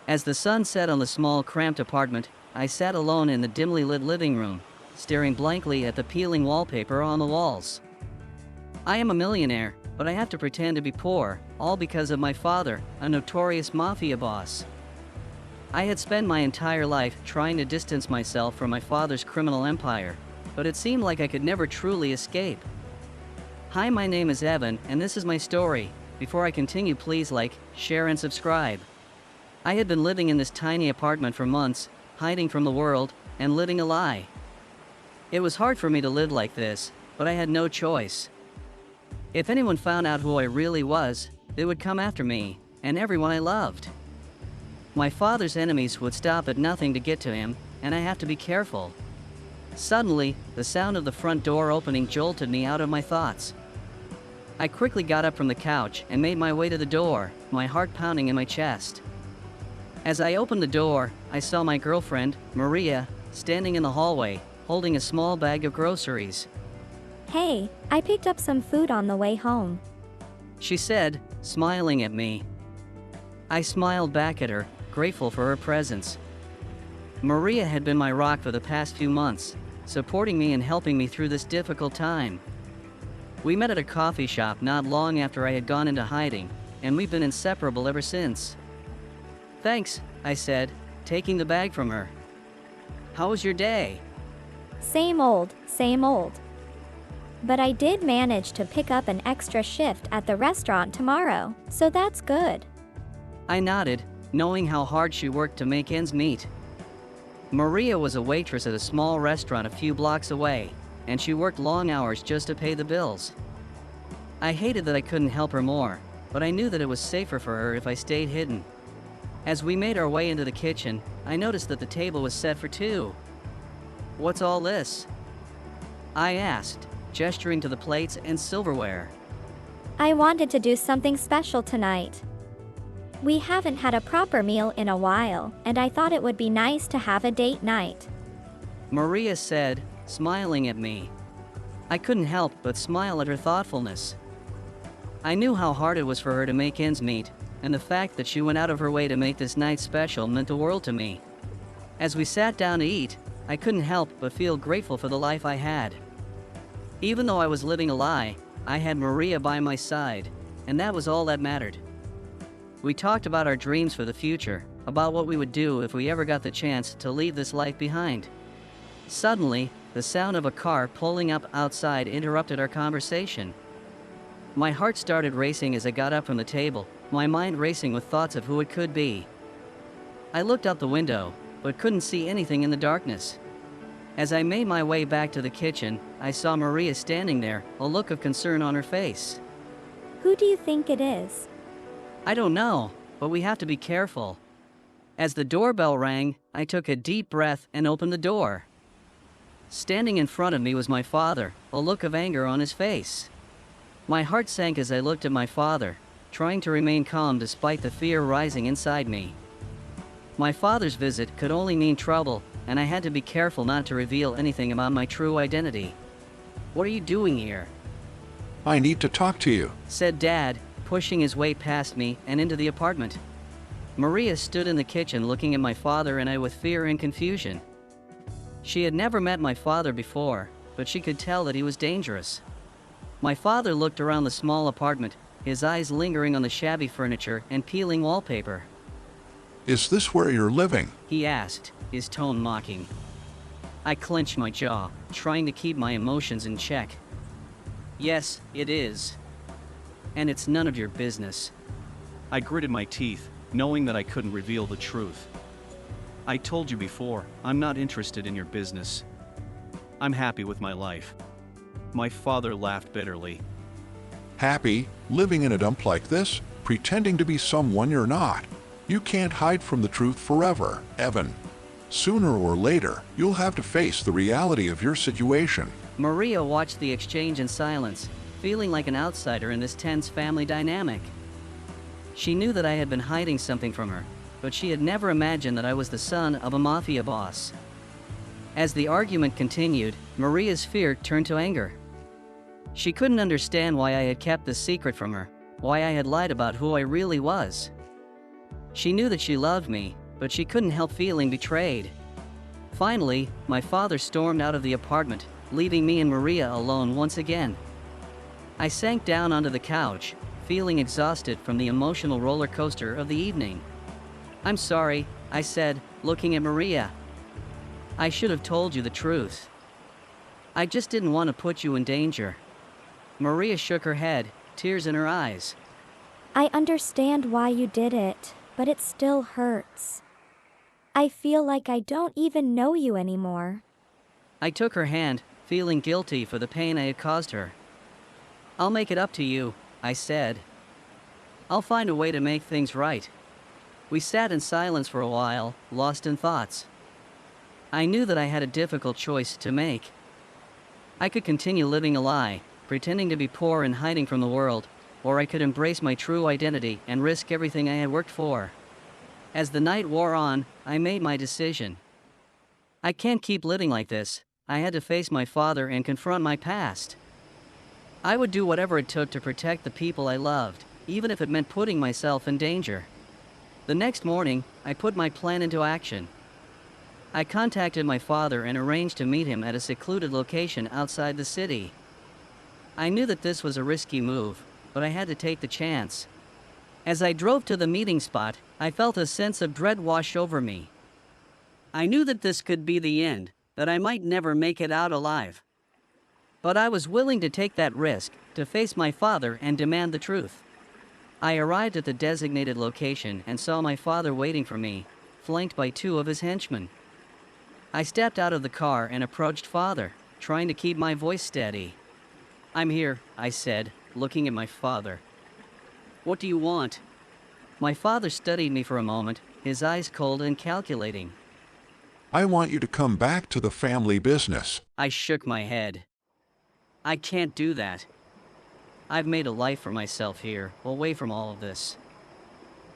As the sun set on the small, cramped apartment, I sat alone in the dimly lit living room, staring blankly at the peeling wallpaper on the walls. I am a millionaire, but I have to pretend to be poor, all because of my father, a notorious mafia boss. I had spent my entire life trying to distance myself from my father's criminal empire, but it seemed like I could never truly escape. Hi, my name is Evan, and this is my story. Before I continue, please like, share, and subscribe. I had been living in this tiny apartment for months, hiding from the world, and living a lie. It was hard for me to live like this, but I had no choice. If anyone found out who I really was, they would come after me, and everyone I loved. My father's enemies would stop at nothing to get to him, and I have to be careful. Suddenly, the sound of the front door opening jolted me out of my thoughts. I quickly got up from the couch and made my way to the door, my heart pounding in my chest. As I opened the door, I saw my girlfriend, Maria, standing in the hallway, holding a small bag of groceries. Hey, I picked up some food on the way home. She said, smiling at me. I smiled back at her, grateful for her presence. Maria had been my rock for the past few months, supporting me and helping me through this difficult time. We met at a coffee shop not long after I had gone into hiding, and we've been inseparable ever since. Thanks, I said, taking the bag from her. How was your day? Same old, same old. But I did manage to pick up an extra shift at the restaurant tomorrow, so that's good. I nodded, knowing how hard she worked to make ends meet. Maria was a waitress at a small restaurant a few blocks away, and she worked long hours just to pay the bills. I hated that I couldn't help her more, but I knew that it was safer for her if I stayed hidden. As we made our way into the kitchen, I noticed that the table was set for two. What's all this? I asked, gesturing to the plates and silverware. I wanted to do something special tonight. We haven't had a proper meal in a while, and I thought it would be nice to have a date night. Maria said, smiling at me. I couldn't help but smile at her thoughtfulness. I knew how hard it was for her to make ends meet, and the fact that she went out of her way to make this night special meant the world to me. As we sat down to eat, I couldn't help but feel grateful for the life I had. Even though I was living a lie, I had Maria by my side, and that was all that mattered. We talked about our dreams for the future, about what we would do if we ever got the chance to leave this life behind. Suddenly, the sound of a car pulling up outside interrupted our conversation. My heart started racing as I got up from the table, my mind racing with thoughts of who it could be. I looked out the window, but couldn't see anything in the darkness. As I made my way back to the kitchen, I saw Maria standing there, a look of concern on her face. Who do you think it is? I don't know, but we have to be careful. As the doorbell rang, I took a deep breath and opened the door. Standing in front of me was my father, a look of anger on his face. My heart sank as I looked at my father, trying to remain calm despite the fear rising inside me. My father's visit could only mean trouble, and I had to be careful not to reveal anything about my true identity. What are you doing here? I need to talk to you, said Dad, pushing his way past me and into the apartment. Maria stood in the kitchen looking at my father and I with fear and confusion. She had never met my father before, but she could tell that he was dangerous. My father looked around the small apartment, his eyes lingering on the shabby furniture and peeling wallpaper. Is this where you're living? He asked, his tone mocking. I clenched my jaw, trying to keep my emotions in check. Yes, it is. And it's none of your business. I gritted my teeth, knowing that I couldn't reveal the truth. I told you before, I'm not interested in your business. I'm happy with my life. My father laughed bitterly. Happy, living in a dump like this, pretending to be someone you're not. You can't hide from the truth forever, Evan. Sooner or later, you'll have to face the reality of your situation. Maria watched the exchange in silence, feeling like an outsider in this tense family dynamic. She knew that I had been hiding something from her, but she had never imagined that I was the son of a mafia boss. As the argument continued, Maria's fear turned to anger. She couldn't understand why I had kept this secret from her, why I had lied about who I really was. She knew that she loved me, but she couldn't help feeling betrayed. Finally, my father stormed out of the apartment, leaving me and Maria alone once again. I sank down onto the couch, feeling exhausted from the emotional roller coaster of the evening. "I'm sorry," I said, looking at Maria. "I should have told you the truth. I just didn't want to put you in danger." Maria shook her head, tears in her eyes. I understand why you did it, but it still hurts. I feel like I don't even know you anymore. I took her hand, feeling guilty for the pain I had caused her. "I'll make it up to you," I said. "I'll find a way to make things right." We sat in silence for a while, lost in thoughts. I knew that I had a difficult choice to make. I could continue living a lie, pretending to be poor and hiding from the world, or I could embrace my true identity and risk everything I had worked for. As the night wore on, I made my decision. I can't keep living like this. I had to face my father and confront my past. I would do whatever it took to protect the people I loved, even if it meant putting myself in danger. The next morning, I put my plan into action. I contacted my father and arranged to meet him at a secluded location outside the city. I knew that this was a risky move, but I had to take the chance. As I drove to the meeting spot, I felt a sense of dread wash over me. I knew that this could be the end, that I might never make it out alive. But I was willing to take that risk, to face my father and demand the truth. I arrived at the designated location and saw my father waiting for me, flanked by 2 of his henchmen. I stepped out of the car and approached Father, trying to keep my voice steady. "I'm here," I said, looking at my father. "What do you want?" My father studied me for a moment, his eyes cold and calculating. I want you to come back to the family business. I shook my head. "I can't do that. I've made a life for myself here, away from all of this."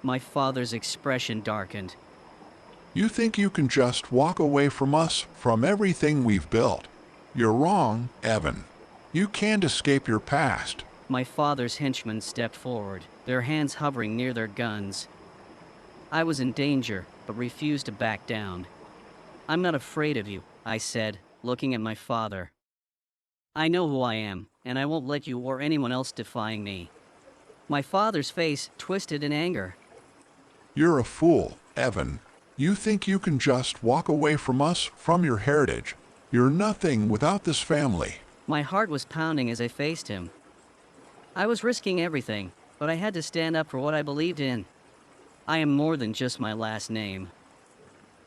My father's expression darkened. You think you can just walk away from us, from everything we've built? You're wrong, Evan. You can't escape your past. My father's henchmen stepped forward, their hands hovering near their guns. I was in danger, but refused to back down. "I'm not afraid of you," I said, looking at my father. "I know who I am, and I won't let you or anyone else defying me." My father's face twisted in anger. You're a fool, Evan. You think you can just walk away from us, from your heritage. You're nothing without this family. My heart was pounding as I faced him. I was risking everything, but I had to stand up for what I believed in. I am more than just my last name.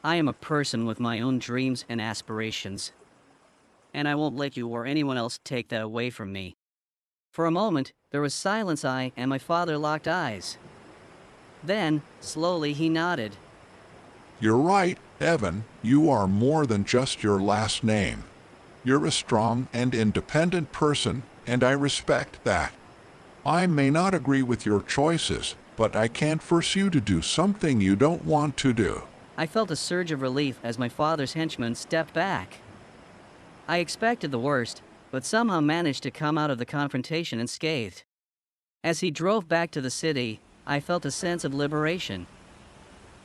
I am a person with my own dreams and aspirations. And I won't let you or anyone else take that away from me. For a moment, there was silence. I and my father locked eyes. Then, slowly, he nodded. You're right, Evan. You are more than just your last name. You're a strong and independent person, and I respect that. I may not agree with your choices, but I can't force you to do something you don't want to do. I felt a surge of relief as my father's henchmen stepped back. I expected the worst, but somehow managed to come out of the confrontation unscathed. As he drove back to the city, I felt a sense of liberation.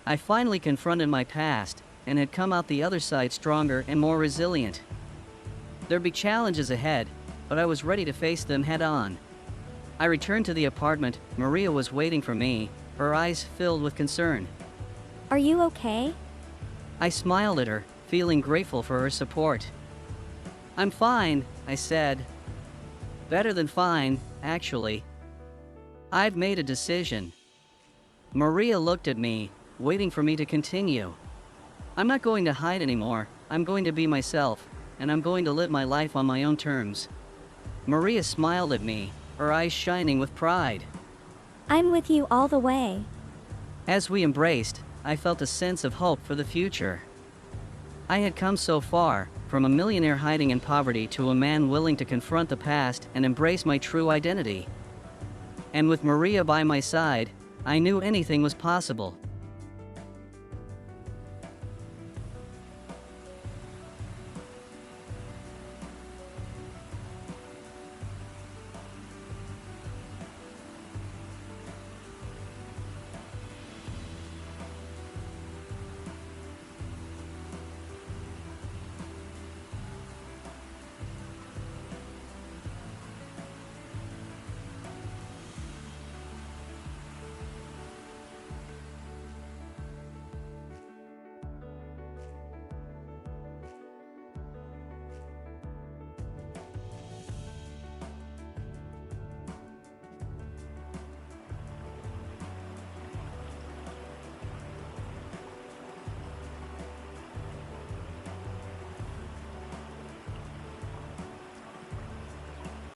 I finally confronted my past, and had come out the other side stronger and more resilient. There'd be challenges ahead, but I was ready to face them head on. I returned to the apartment. Maria was waiting for me, her eyes filled with concern. Are you okay? I smiled at her, feeling grateful for her support. "I'm fine," I said. "Better than fine, actually. I've made a decision." Maria looked at me, waiting for me to continue. "I'm not going to hide anymore. I'm going to be myself, and I'm going to live my life on my own terms." Maria smiled at me, her eyes shining with pride. I'm with you all the way. As we embraced, I felt a sense of hope for the future. I had come so far, from a millionaire hiding in poverty to a man willing to confront the past and embrace my true identity. And with Maria by my side, I knew anything was possible.